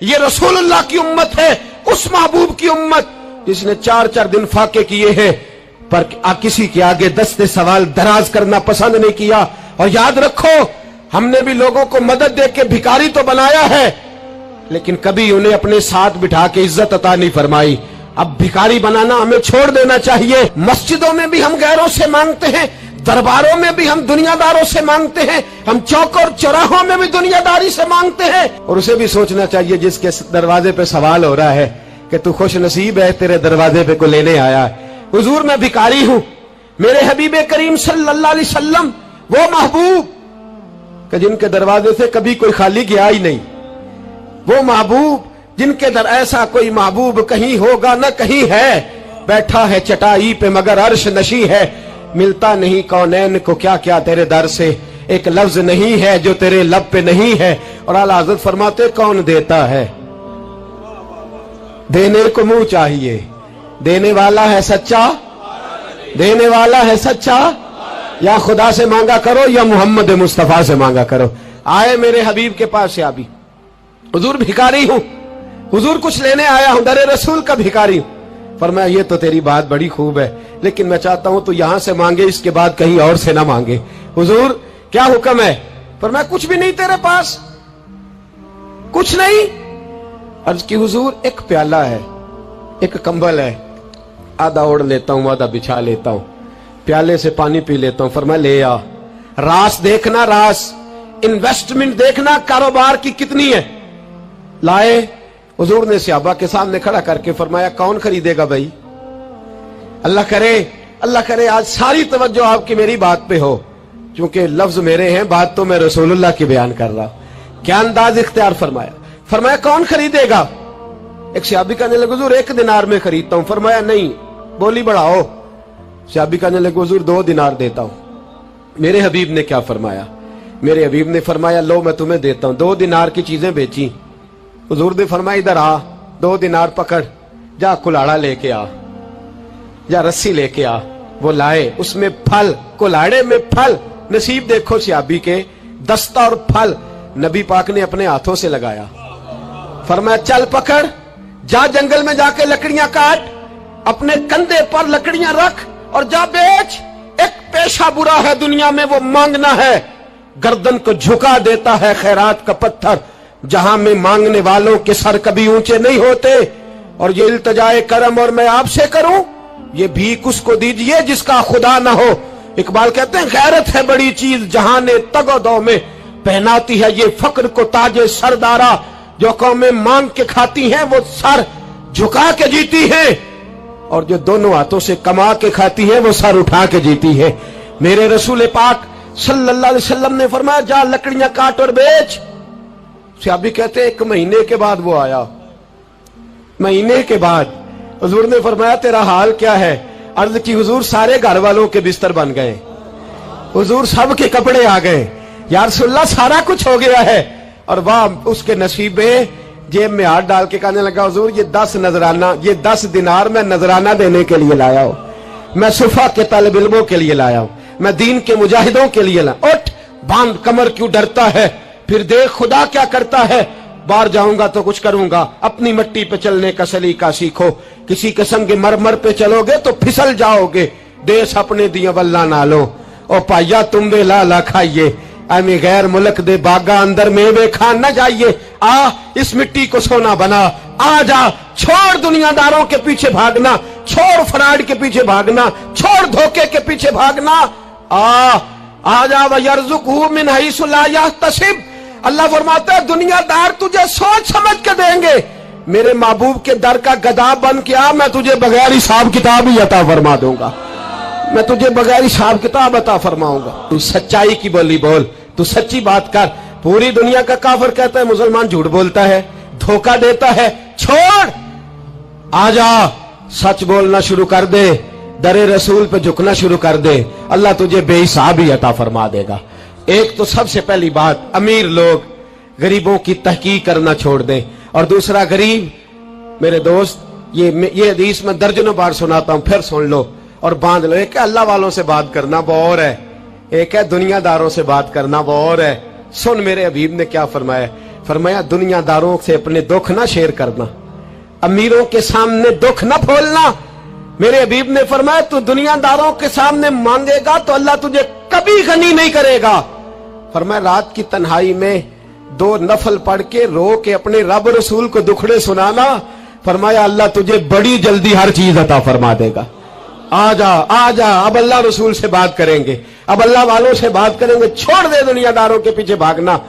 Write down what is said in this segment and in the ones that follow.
ये रसूलुल्लाह की उम्मत है, उस महबूब की उम्मत जिसने 4-4 दिन फाके किए हैं पर किसी के आगे दस्ते सवाल दराज करना पसंद नहीं किया। और याद रखो, हमने भी लोगों को मदद दे के भिखारी तो बनाया है, लेकिन कभी उन्हें अपने साथ बिठा के इज्जत अता नहीं फरमाई। अब भिखारी बनाना हमें छोड़ देना चाहिए। मस्जिदों में भी हम गैरों से मांगते हैं, दरबारों में भी हम दुनियादारों से मांगते हैं, हम चौक और चौराहों में भी दुनियादारी से मांगते हैं। और उसे भी सोचना चाहिए जिसके दरवाजे पे सवाल हो रहा है कि तू खुश नसीब है, तेरे दरवाजे पे को लेने आया है। हुजूर मैं भिखारी हूं, मेरे हबीब करीम सल्लल्लाहु अलैहि वसल्लम वो महबूब कि जिनके दरवाजे से कभी कोई खाली गया ही नहीं, वो महबूब जिनके दर ऐसा कोई महबूब कहीं होगा न कहीं है, बैठा है चटाई पे मगर अर्श नशी है, मिलता नहीं कौनैन को क्या क्या तेरे दर से, एक लफ्ज नहीं है जो तेरे लब पे नहीं है। और आला हज़रत फरमाते कौन देता है, देने को मुंह चाहिए, देने वाला है सच्चा, देने वाला है सच्चा, या खुदा से मांगा करो या मोहम्मद मुस्तफा से मांगा करो। आए मेरे हबीब के पास से अभी, हुजूर भिखारी हूं, हुजूर कुछ लेने आया हूं, दरे रसूल का भिखारी हूं। फरमाया ये तो तेरी बात बड़ी खूब है, लेकिन मैं चाहता हूं तू यहां से मांगे, इसके बाद कहीं और से ना मांगे। हुजूर क्या हुक्म है? फरमाया कुछ भी नहीं तेरे पास, कुछ नहीं। अर्ज की हुजूर एक प्याला है, एक कंबल है, आधा ओढ़ लेता हूं आधा बिछा लेता हूं, प्याले से पानी पी लेता हूं। फरमाया ले आ, रास देखना, रास इन्वेस्टमेंट देखना कारोबार की कितनी है। लाए, हुजूर ने सहाबा के सामने खड़ा करके फरमाया कौन खरीदेगा भाई? अल्लाह करे आज सारी तवज्जो आपकी मेरी बात पे हो, क्योंकि लफ्ज मेरे हैं, बात तो मैं रसूलुल्लाह की बयान कर रहा हूं। क्या अंदाज इख्तियार फरमाया? फरमाया कौन खरीदेगा? एक सहाबी कहने लगे हुजूर 1 दिनार में खरीदता हूं। फरमाया नहीं, बोली बढ़ाओ। सहाबी कहने लगे हुजूर 2 दिनार देता हूं। मेरे हबीब ने क्या फरमाया? मेरे हबीब ने फरमाया लो मैं तुम्हें देता हूं। 2 दिनार की चीजें बेची। हुजूर ने फरमाया इधर आ, 2 दिनार पकड़, जा कुल्हाड़ा लेके आ, जा रस्सी लेके आ। वो लाए, उसमें फल, कुल्हाड़े में फल। नसीब देखो सहाबी के, दस्ता और फल नबी पाक ने अपने हाथों से लगाया। फरमाया चल पकड़, जा जंगल में जाके लकड़ियां काट, अपने कंधे पर लकड़ियां रख और जा बेच। एक पेशा बुरा है दुनिया में, वो मांगना है, गर्दन को झुका देता है खैरात का पत्थर, जहां में मांगने वालों के सर कभी ऊंचे नहीं होते। और ये इल्तिजाए करम और मैं आपसे करूं, ये भीख उसको दीजिए जिसका खुदा ना हो। इकबाल कहते हैं गैरत है बड़ी चीज जहां ने तगोदो में पहनाती है ये फक्र को ताजे सरदारा। जो कौमें मांग के खाती हैं वो सर झुका के जीती हैं, और जो दोनों हाथों से कमा के खाती हैं वो सर उठा के जीती है। मेरे रसूल पाक सल्लल्लाहु अलैहि वसल्लम ने फरमाया जा लकड़ियां काट और बेच। सहाबी कहते हैं 1 महीने के बाद वो आया। महीने के बाद हुजूर ने फरमाया तेरा हाल क्या है? अर्ज की हुजूर सारे घर वालों के बिस्तर बन गए, हुजूर सब के कपड़े आ गए, या रसूलल्लाह सारा कुछ हो गया है। और वाह उसके नसीबे, जेब में हाथ डाल के कहने लगा हुजूर ये 10 नजराना, ये 10 दिनार मैं नजराना देने के लिए लाया हूं, मैं सुफा के तालिब इल्मों के लिए लाया हूं, मैं दीन के मुजाहिदों के लिए लाया। उठ बांध कमर, क्यों डरता है? फिर देख खुदा क्या करता है। बाहर जाऊंगा तो कुछ करूंगा, अपनी मिट्टी पे चलने का सलीका सीखो, किसी के संग मरमर पे चलोगे तो फिसल जाओगे, देश अपने दिया वल्ला ना लो। ओ पाइया तुम वे लाला खाइए, आमी गैर मुल्क दे बागा अंदर मेवे खान न जाइए। आ इस मिट्टी को सोना बना, आ जा, छोड़ दुनियादारों के पीछे भागना, छोड़ फ्रॉड के पीछे भागना, छोड़ धोखे के पीछे भागना। आ जा वयरज़ुक़हु मिन हैसु ला यहतसिब। अल्लाह फरमाता है दुनियादार तुझे सोच समझ के देंगे, मेरे महबूब के दर का गधा बन के आ, मैं तुझे बगैर हिसाब किताब ही अता फरमा दूंगा, मैं तुझे बगैर हिसाब किताब अता फरमाऊंगा। तू सच्चाई की बोली बोल, तू सच्ची बात कर। पूरी दुनिया का काफिर कहता है मुसलमान झूठ बोलता है, धोखा देता है, छोड़, आजा, सच बोलना शुरू कर दे, दरे रसूल पे झुकना शुरू कर दे, अल्लाह तुझे बेहिसाब ही अता फरमा देगा। एक तो सबसे पहली बात, अमीर लोग गरीबों की तहकीक करना छोड़ दें। और दूसरा, गरीब मेरे दोस्त, ये हदीस में दर्जनों बार सुनाता हूं, फिर सुन लो और बांध लो। एक है अल्लाह वालों से बात करना, वो और है, एक है दुनियादारों से बात करना, वो और है। सुन मेरे हबीब ने क्या फरमाया। फरमाया दुनिया दारों से अपने दुख ना शेयर करना, अमीरों के सामने दुख ना खोलना। मेरे हबीब ने फरमाया तू दुनियादारों के सामने मांगेगा तो अल्लाह तुझे कभी गनी नहीं करेगा। फरमाया रात की तन्हाई में 2 नफल पढ़ के रो के अपने रब रसूल को दुखड़े सुनाना, फरमाया अल्लाह तुझे बड़ी जल्दी हर चीज अता फरमा देगा। आजा आजा, अब अल्लाह रसूल से बात करेंगे, अब अल्लाह वालों से बात करेंगे, छोड़ दे दुनियादारों के पीछे भागना।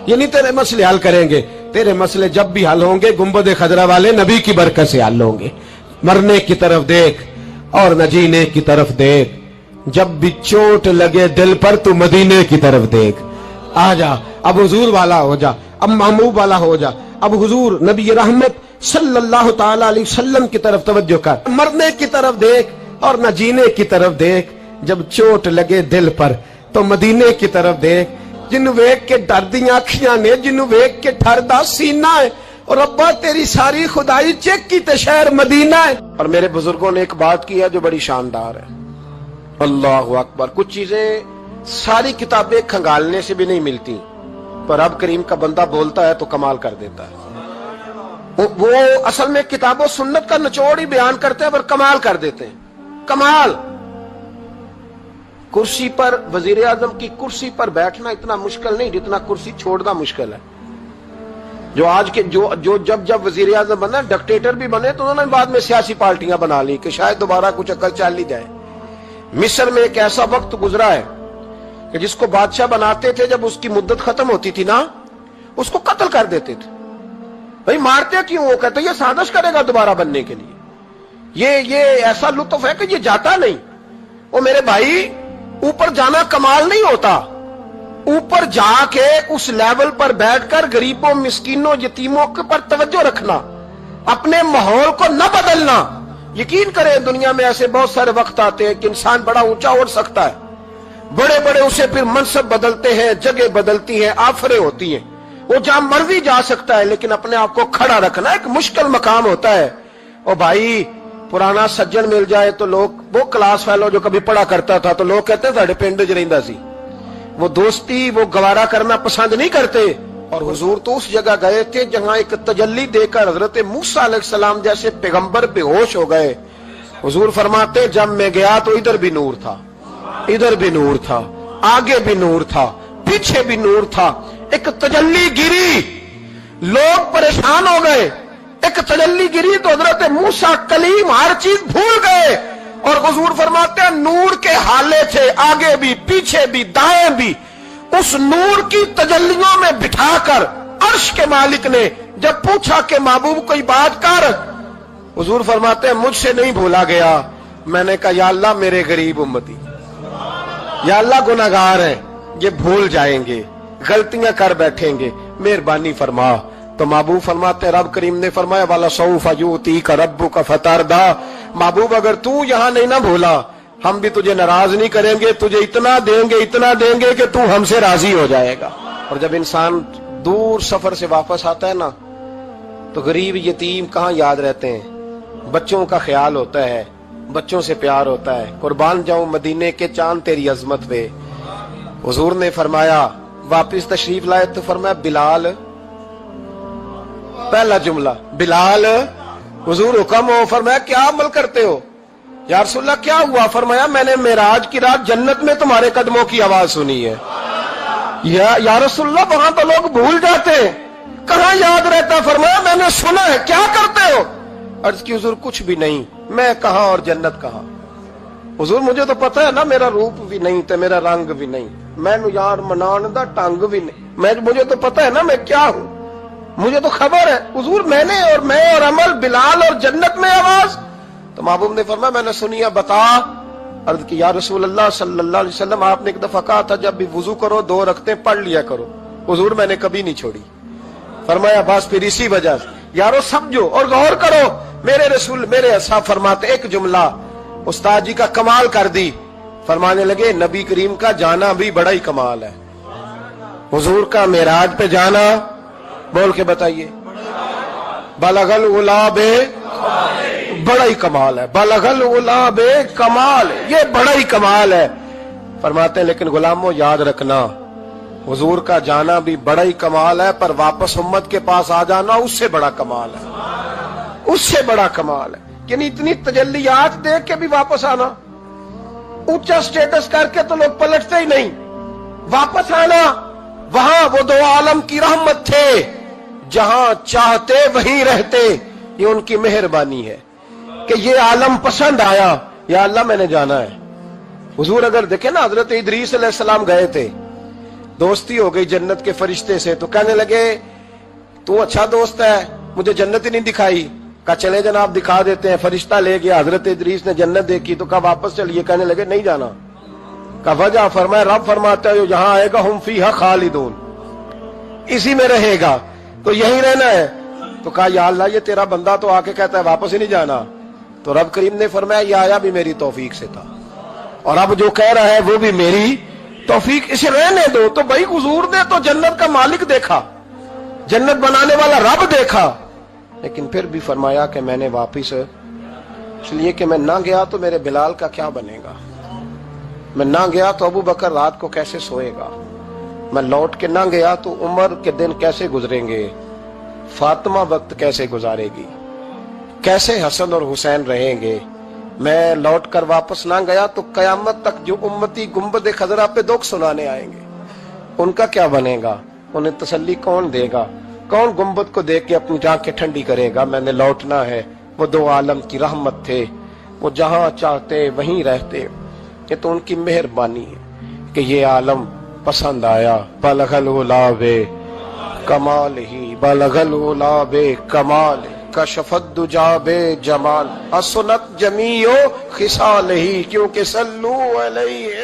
ये नहीं तेरे मसले हल करेंगे, तेरे मसले जब भी हल होंगे गुंबद खजरा वाले नबी की बरकत से हल होंगे। मरने की तरफ देख और न जीने की तरफ देख, जब भी चोट लगे दिल पर तू मदीने की तरफ देख। आजा अब हुजूर वाला हो जा, अब महबूब वाला हो जा, अब हुजूर नबी रहमत सल्लल्लाहु ताला अलैहि वसल्लम की तरफ तवज्जो कर। मरने की तरफ देख और न जीने की तरफ देख, जब चोट लगे दिल पर तो मदीने की तरफ देख। जिन्नू वेख के डरदियां अखियां ने, जिन्नू वेख के ठरदा सीना है, और अब्बा तेरी सारी खुदाई चेक की ते शहर मदीना है। और मेरे बुजुर्गों ने एक बात की है जो बड़ी शानदार है, अल्लाहु अकबर। कुछ चीजें सारी किताबें खंगालने से भी नहीं मिलती, पर रब करीम का बंदा बोलता है तो कमाल कर देता है। वो असल में किताबों सुन्नत का निचोड़ ही बयान करते हैं पर कमाल कर देते हैं, कमाल। कुर्सी पर, वजीर आजम की कुर्सी पर बैठना इतना मुश्किल नहीं जितना कुर्सी छोड़ना मुश्किल है। जो आज के जो जब वजीर आजम बना, डिक्टेटर भी बने तो उन्होंने बाद में सियासी पार्टियां बना ली कि शायद दोबारा कुछ अकल चल ही जाए। मिस्र में एक ऐसा वक्त गुजरा है कि जिसको बादशाह बनाते थे, जब उसकी मुद्दत खत्म होती थी ना, उसको कत्ल कर देते थे। भाई मारते क्यों? वो कहते ये साजिश करेगा दोबारा बनने के लिए। ये ऐसा लुत्फ है कि ये जाता नहीं। वो मेरे भाई, ऊपर जाना कमाल नहीं होता, ऊपर जाके उस लेवल पर बैठकर गरीबों, मिस्कीनों, यतीमों के पर तवज्जो रखना, अपने माहौल को न बदलना। यकीन करें दुनिया में ऐसे बहुत सारे वक्त आते हैं कि इंसान बड़ा ऊंचा उड़ सकता है, बड़े बड़े उसे फिर मनसब बदलते हैं, जगह बदलती है, आफरें होती हैं, वो जहां मर्जी जा सकता है, लेकिन अपने आप को खड़ा रखना एक मुश्किल मकाम होता है। और भाई पुराना सज्जन मिल जाए तो लोग, वो क्लास फेलो जो कभी पढ़ा करता था तो लोग कहते साडे पिंड च रहिंदा सी, वो दोस्ती वो गवारा करना पसंद नहीं करते। और हुजूर तो उस जगह गए थे जहां एक तजल्ली देकर हजरत मूसा अलैहिस्सलाम जैसे पैगंबर बेहोश हो गए। हुजूर फरमाते जब मैं गया तो इधर भी नूर था, इधर भी नूर था, आगे भी नूर था, पीछे भी नूर था। एक तजल्ली गिरी, लोग परेशान हो गए। एक तजल्ली गिरी तो हजरत मूसा कलीम हर चीज भूल गए। और हुजूर फरमाते हैं नूर के हाले थे, आगे भी, पीछे भी, दाएं भी। उस नूर की तजल्लियों में बिठाकर अर्श के मालिक ने जब पूछा कि महबूब कोई बात कर, हुजूर फरमाते हैं मुझसे नहीं भूला गया। मैंने कहा या अल्लाह मेरे गरीब उम्मती, या अल्लाह गुनाहगार हैं, ये भूल जाएंगे, गलतियां कर बैठेंगे, मेहरबानी फरमा। तो महबूब फरमाते रब करीम ने फरमाया वाला सौफ यूती का रब्बु का फतारदा, महबूब अगर तू यहां नहीं ना भूला हम भी तुझे नाराज नहीं करेंगे, तुझे इतना देंगे कि तू हमसे राजी हो जाएगा। और जब इंसान दूर सफर से वापस आता है ना तो गरीब यतीम कहाँ याद रहते हैं, बच्चों का ख्याल होता है, बच्चों से प्यार होता है। कुर्बान जाऊं मदीने के चांद तेरी अजमत पे। हुजूर ने फरमाया वापिस तशरीफ लाए तो फरमाया बिलाल, पहला जुमला बिलाल, हुजूर हुक्म हो। फरमाया क्या अमल करते हो? या रसूलल्लाह क्या हुआ? फरमाया मैंने मेराज की रात जन्नत में तुम्हारे कदमों की आवाज सुनी है। या रसूलल्लाह वहां तो लोग भूल जाते हैं, कहां याद रहता? फरमाया मैंने सुना है। क्या करते हो? अर्ज की हुजूर कुछ भी नहीं। मैं कहां और जन्नत कहां? हुजूर मुझे तो पता है ना मेरा रूप भी नहीं तो मेरा रंग भी नहीं, मैनू यार मनान दा टंग भी नहीं, मुझे तो पता है ना मैं क्या हूं, मुझे तो खबर है। हुजूर मैंने और मैं और अमल, बिलाल और जन्नत में आवाज। तो महबूब ने फरमाया मैंने सुनी है, बता। अर्ज की या रसूल अल्लाह सल्लल्लाहु अलैहि वसल्लम आपने एक दफा कहा था जब भी वुजू करो 2 रकतें पढ़ लिया करो। हुजूर मैंने कभी नहीं छोड़ी। फरमाया बस फिर इसी वजह से यारो समझो और गौर करो। मेरे रसूल मेरे असहाब फरमाते एक जुमला उस्ताद जी का कमाल कर दी। फरमाने लगे नबी करीम का जाना भी बड़ा ही कमाल है। हुजूर का मेराज पे जाना, बोल के बताइए, बलगल उलाबे, बड़ा ही कमाल है। बलगल उलाबे कमाल, ये बड़ा ही कमाल है। फरमाते हैं लेकिन गुलामों याद रखना حضور کا جانا بھی بڑا ہی کمال ہے، پر واپس امت کے پاس آ جانا اس سے بڑا کمال ہے، اس سے بڑا کمال ہے۔ یعنی اتنی تجلیات دیکھ کے بھی واپس آنا، اونچا سٹیٹس کر کے تو لوگ پلٹتے ہی نہیں، واپس آنا، وہاں وہ دو عالم کی رحمت تھے، جہاں چاہتے وہیں رہتے، یہ ان کی مہربانی ہے کہ یہ عالم پسند آیا، یا اللہ میں نے جانا ہے۔ حضور اگر دیکھیں نا، حضرت ادریس علیہ السلام گئے تھے، دوستی ہو گئی جنت کے فرشتے سے، تو کہنے لگے تو اچھا دوست ہے، مجھے جنت ہی نہیں دکھائی۔ کہا چلے جناب دکھا دیتے ہیں، فرشتہ لے گیا، حضرت ادریس نے جنت دیکھی تو کہا واپس چلیے، کہنے لگے نہیں جانا۔ کہا وجہ؟ فرمایا رب فرماتا ہے جو یہاں آئے گا ہم فیہا خالدون، اسی میں رہے گا، تو یہیں رہنا ہے۔ تو کہا یا اللہ یہ تیرا بندہ تو آ کے کہتا ہے واپس ہی نہیں جانا، تو رب کریم نے فرمایا یہ آیا بھی میری توفیق سے تھا، اور اب جو کہہ رہا ہے وہ بھی میری توفیق، اسے رہنے دو۔ تو بھائی حضور نے تو جنت کا مالک دیکھا، جنت بنانے والا رب دیکھا، لیکن پھر بھی فرمایا کہ میں نے واپس، اس لیے کہ میں نہ گیا تو میرے بلال کا کیا بنے گا، میں نہ گیا تو ابو بکر رات کو کیسے سوئے گا، میں لوٹ کے نہ گیا تو عمر کے دن کیسے گزریں گے، فاطمہ وقت کیسے گزارے گی، کیسے حسن اور حسین رہیں گے، میں لوٹ کر واپس نہ گیا تو قیامت تک جو امتی گنبد خضرا پہ دکھ سنانے آئیں گے ان کا کیا بنے گا، انہیں تسلی کون دے گا، کون گنبد کو دیکھ کے اپنی آنکھیں ٹھنڈی کرے گا۔ میں نے لوٹنا ہے، وہ دو عالم کی رحمت تھے، وہ جہاں چاہتے وہیں رہتے، یہ تو ان کی مہربانی ہے کہ یہ عالم پسند آیا۔ بلغ العلا بے کمال ہی، بلغ العلا بے کمال، کشف الدجا بے جمال، حسنت جمیع خصال ہی، کیونکہ صلو علیہ